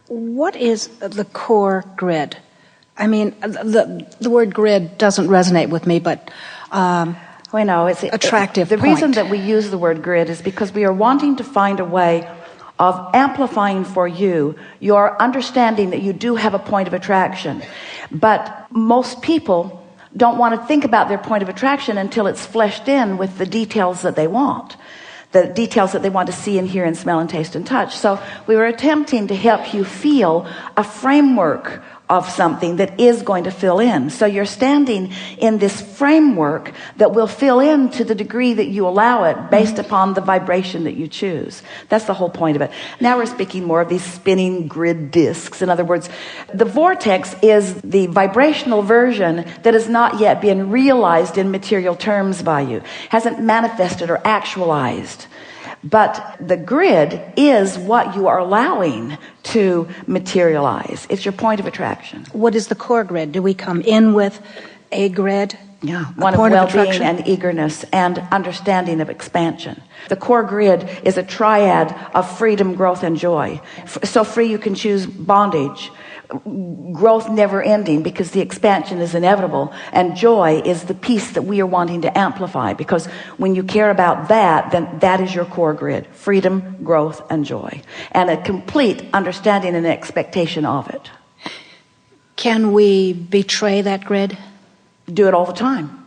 What is the core grid? I mean, the word grid doesn't resonate with me, but we know it's attractive. The reason that we use the word grid is because we are wanting to find a way of amplifying for you your understanding that you do have a point of attraction. But most people don't want to think about their point of attraction until it's fleshed in with the details that they want. The details that they want to see and hear and smell and taste and touch. So we were attempting to help you feel a framework of something that is going to fill in. So you're standing in this framework that will fill in to the degree that you allow it based upon the vibration that you choose. That's the whole point of it. Now we're speaking more of these spinning grid discs. In other words, the vortex is the vibrational version that has not yet been realized in material terms by you, hasn't manifested or actualized. But the grid is what you are allowing to materialize. It's your point of attraction. What is the core grid? Do we come in with a grid? Yeah, one of well-being and eagerness and understanding of expansion. The core grid is a triad of freedom, growth, and joy. So free you can choose bondage. Growth never ending because the expansion is inevitable, and joy is the piece that we are wanting to amplify, because when you care about that, then that is your core grid: freedom, growth, and joy, and a complete understanding and expectation of it. Can we betray that grid? Do it all the time.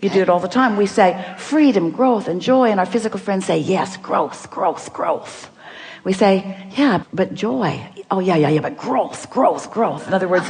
You do it all the time. We say freedom, growth, and joy, and our physical friends say, yes, growth, growth, growth. We say, yeah, but joy. Oh, yeah, but growth, growth, growth. In other words,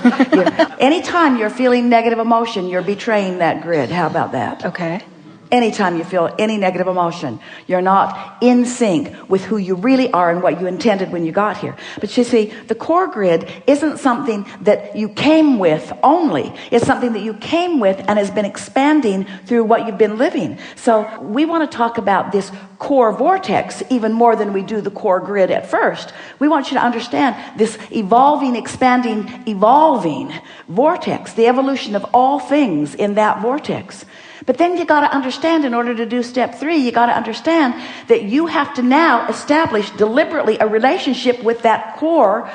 anytime you're feeling negative emotion, you're betraying that grid. How about that? Okay. Anytime you feel any negative emotion, you're not in sync with who you really are and what you intended when you got here. But you see, the core grid isn't something that you came with only. It's something that you came with and has been expanding through what you've been living. So we want to talk about this core vortex even more than we do the core grid at first. We want you to understand this evolving, expanding, evolving vortex, the evolution of all things in that vortex. But then you got to understand, in order to do step 3, you got to understand that you have to now establish deliberately a relationship with that core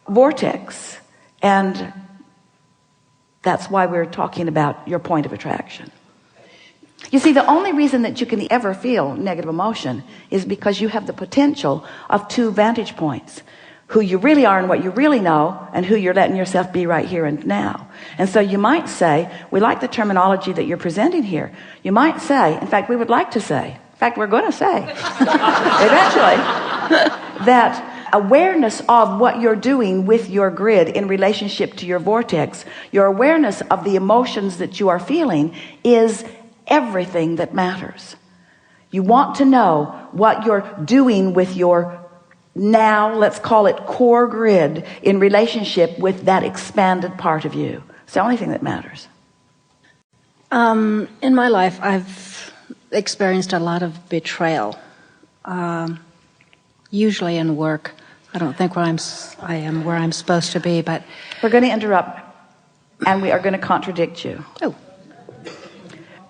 vortex. And that's why we're talking about your point of attraction. You see, the only reason that you can ever feel negative emotion is because you have the potential of 2 vantage points: who you really are and what you really know, and who you're letting yourself be right here and now. And so you might say, we like the terminology that you're presenting here. You might say, in fact, we would like to say, in fact, we're going to say, eventually, that awareness of what you're doing with your grid in relationship to your vortex, your awareness of the emotions that you are feeling, is everything that matters. You want to know what you're doing with your now, let's call it core grid, in relationship with that expanded part of you. It's the only thing that matters. In my life, I've experienced a lot of betrayal, usually in work. I don't think I am where I'm supposed to be, but... We're going to interrupt, and we are going to contradict you. Oh.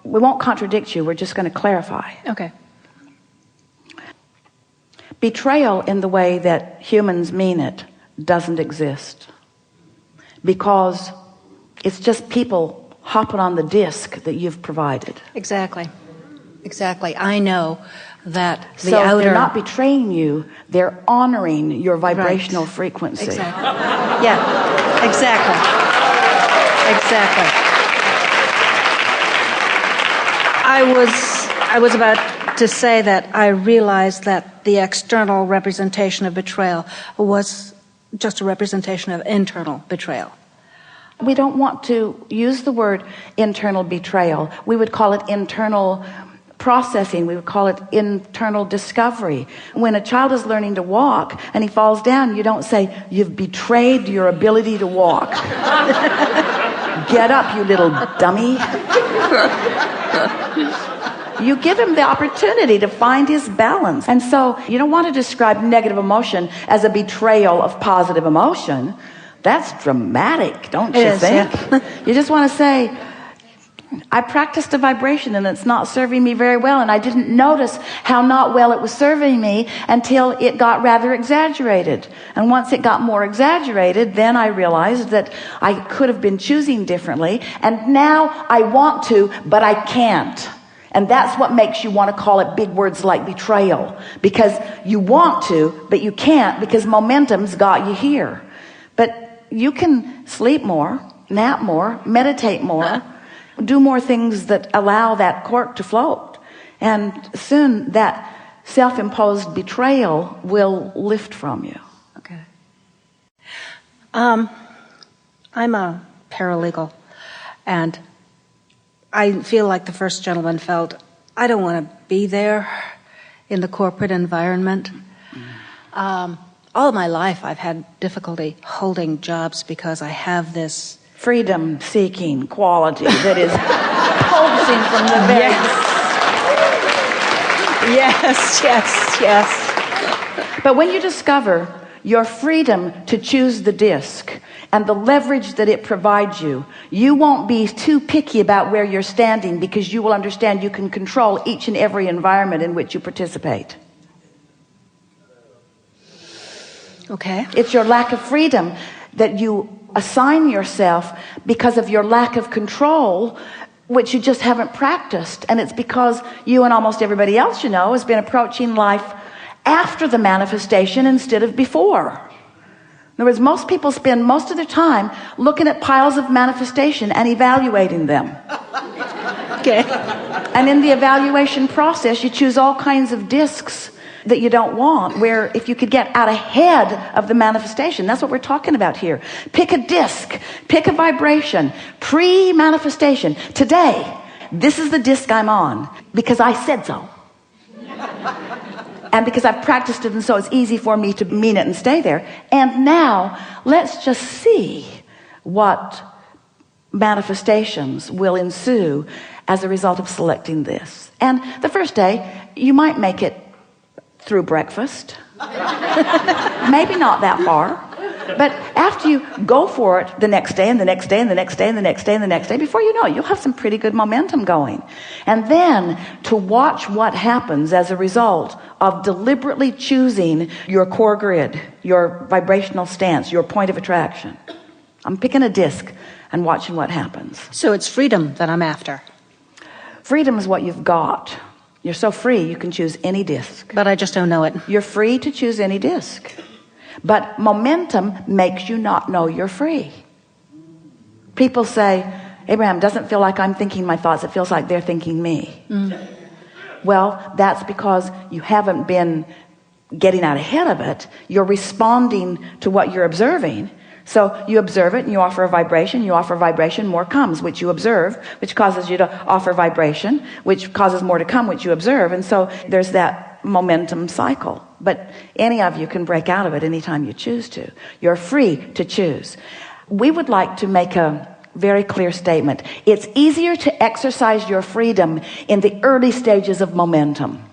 We won't contradict you, we're just going to clarify. Okay. Betrayal in the way that humans mean it doesn't exist, because it's just people hopping on the disc that you've provided. Exactly. I know that the so outer... they're not betraying you, they're honoring your vibrational frequency. Exactly. Yeah, exactly. I was about to say that I realized that the external representation of betrayal was just a representation of internal betrayal. We don't want to use the word internal betrayal. We would call it internal processing. We would call it internal discovery. When a child is learning to walk and he falls down, you don't say, "You've betrayed your ability to walk." Get up, you little dummy. You give him the opportunity to find his balance. And so you don't want to describe negative emotion as a betrayal of positive emotion. That's dramatic, don't you think? Yeah. You just want to say, I practiced a vibration and it's not serving me very well, and I didn't notice how not well it was serving me until it got rather exaggerated. And once it got more exaggerated, then I realized that I could have been choosing differently, and now I want to, but I can't. And that's what makes you want to call it big words like betrayal, because you want to, but you can't, because momentum's got you here. But you can sleep more, nap more, meditate more, do more things that allow that cork to float, and soon that self-imposed betrayal will lift from you. Okay. I'm a paralegal, and I feel like the first gentleman felt, I don't want to be there in the corporate environment. All my life I've had difficulty holding jobs because I have this freedom-seeking quality that is pulsing from the very... Yes. But when you discover your freedom to choose the disc and the leverage that it provides you, you won't be too picky about where you're standing, because you will understand you can control each and every environment in which you participate. Okay. It's your lack of freedom that you assign yourself because of your lack of control, which you just haven't practiced. And it's because you and almost everybody else you know has been approaching life after the manifestation instead of before. In other words, most people spend most of their time looking at piles of manifestation and evaluating them. Okay. And in the evaluation process, you choose all kinds of discs that you don't want, where if you could get out ahead of the manifestation, that's what we're talking about here. Pick a disc, pick a vibration, pre-manifestation. Today, this is the disc I'm on because I said so. And because I've practiced it, and so it's easy for me to mean it and stay there. And now, let's just see what manifestations will ensue as a result of selecting this. And the first day, you might make it through breakfast. Maybe not that far. But after you go for it the next day and the next day and the next day and the next day and the next day, before you know it, you'll have some pretty good momentum going. And then to watch what happens as a result of deliberately choosing your core grid, your vibrational stance, your point of attraction. I'm picking a disc and watching what happens. So it's freedom that I'm after. Freedom is what you've got. You're so free, you can choose any disc. But I just don't know it. You're free to choose any disc. But momentum makes you not know you're free. People say, Abraham, doesn't feel like I'm thinking my thoughts. It feels like they're thinking me. Well, that's because you haven't been getting out ahead of it. You're responding to what you're observing. So you observe it and you offer a vibration, more comes, which you observe, which causes you to offer vibration, which causes more to come, which you observe. And so there's that momentum cycle. But any of you can break out of it anytime you choose to. You're free to choose. We would like to make a very clear statement. It's easier to exercise your freedom in the early stages of momentum.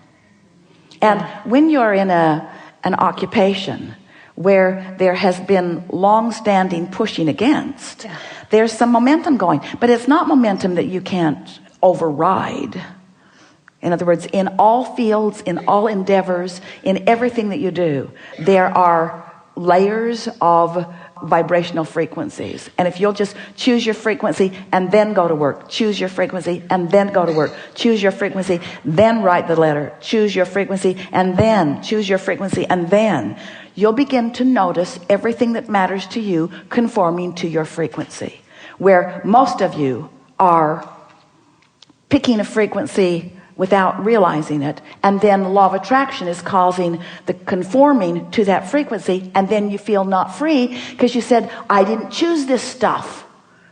And when you're in an occupation where there has been long-standing pushing against, there's some momentum going, but it's not momentum that you can't override. In other words, in all fields, in all endeavors, in everything that you do, there are layers of vibrational frequencies. And if you'll just choose your frequency and then go to work, choose your frequency and then go to work, choose your frequency, then write the letter, choose your frequency and then choose your frequency, and then you'll begin to notice everything that matters to you conforming to your frequency. Where most of you are picking a frequency without realizing it, and then law of attraction is causing the conforming to that frequency, and then you feel not free because you said, I didn't choose this stuff.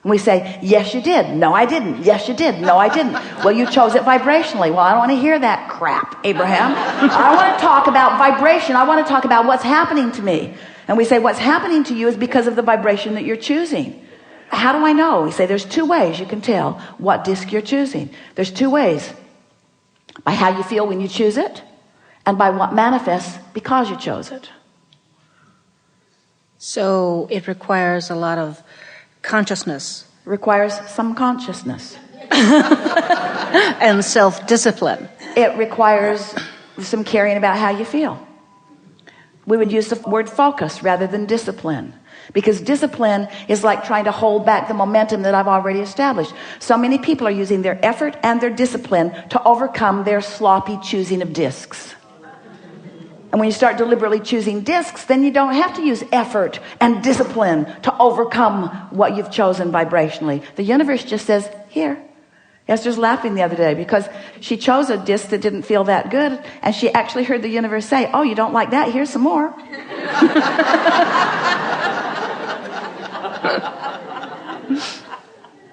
And we say, yes you did. No I didn't. Yes you did. No I didn't. Well, you chose it vibrationally. Well, I don't want to hear that crap, Abraham. I want to talk about vibration. I want to talk about what's happening to me. And we say, what's happening to you is because of the vibration that you're choosing. How do I know? We say there's two ways you can tell what disc you're choosing. There's two ways. By how you feel when you choose it, and by what manifests because you chose it. So it requires a lot of consciousness. Requires some consciousness. And self-discipline. It requires some caring about how you feel. We would use the word focus rather than discipline, because discipline is like trying to hold back the momentum that I've already established. So many people are using their effort and their discipline to overcome their sloppy choosing of discs. And when you start deliberately choosing discs, then you don't have to use effort and discipline to overcome what you've chosen vibrationally. The universe just says, here. Esther's laughing the other day because she chose a disc that didn't feel that good, and she actually heard the universe say, oh, you don't like that? Here's some more.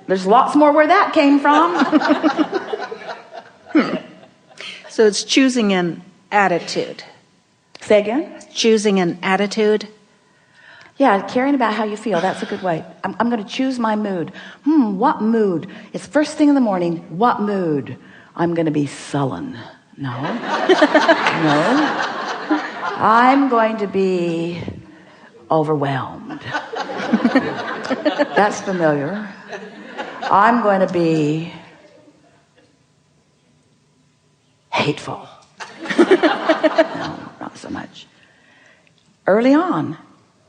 There's lots more where that came from. So it's choosing an attitude. Say again? Choosing an attitude. Yeah, caring about how you feel. That's a good way. I'm going to choose my mood. What mood? It's first thing in the morning. What mood? I'm going to be sullen. No. No. I'm going to be overwhelmed. That's familiar. I'm going to be hateful. No, not so much. Early on,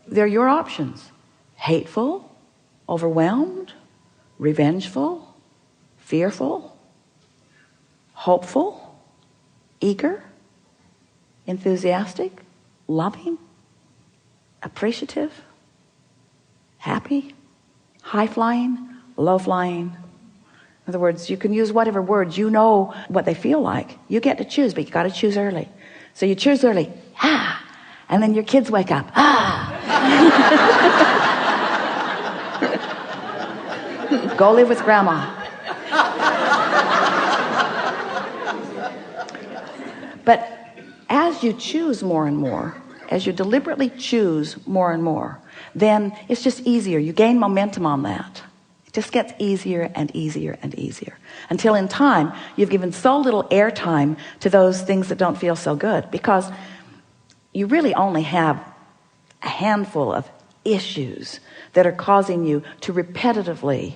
they're your options. Hateful, overwhelmed, revengeful, fearful, hopeful, eager, enthusiastic, loving, appreciative, happy, high-flying, low-flying. In other words, you can use whatever words. You know what they feel like. You get to choose, but you got to choose early. So you choose early. And then your kids wake up. Go live with grandma. But as you choose more and more, as you deliberately choose more and more, then it's just easier. You gain momentum on that. It just gets easier and easier and easier. Until in time, you've given so little airtime to those things that don't feel so good, because you really only have a handful of issues that are causing you to repetitively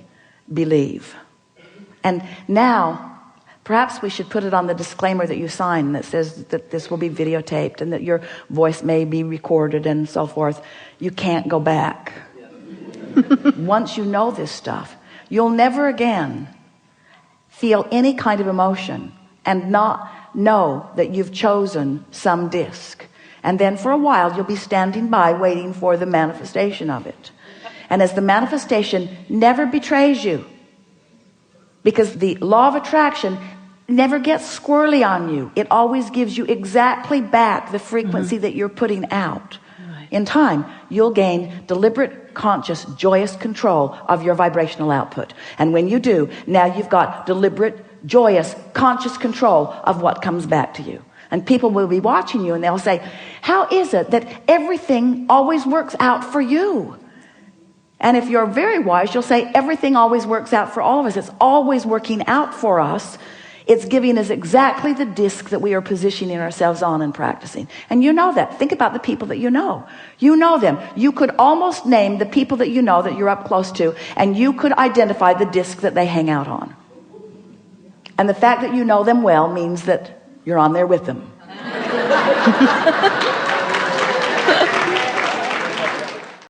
believe. And now, perhaps we should put it on the disclaimer that you sign that says that this will be videotaped and that your voice may be recorded and so forth. You can't go back. Once you know this stuff, you'll never again feel any kind of emotion and not know that you've chosen some disc. And then for a while, you'll be standing by waiting for the manifestation of it. And as the manifestation never betrays you, because the law of attraction never gets squirrely on you. It always gives you exactly back the frequency that you're putting out. Right. In time, you'll gain deliberate, conscious, joyous control of your vibrational output. And when you do, now you've got deliberate, joyous, conscious control of what comes back to you. And people will be watching you and they'll say, how is it that everything always works out for you? And if you're very wise, you'll say everything always works out for all of us. It's always working out for us. It's giving us exactly the disc that we are positioning ourselves on and practicing. And you know that. Think about the people that you know. You know them. You could almost name the people that you know that you're up close to, and you could identify the disc that they hang out on. And the fact that you know them well means that you're on there with them.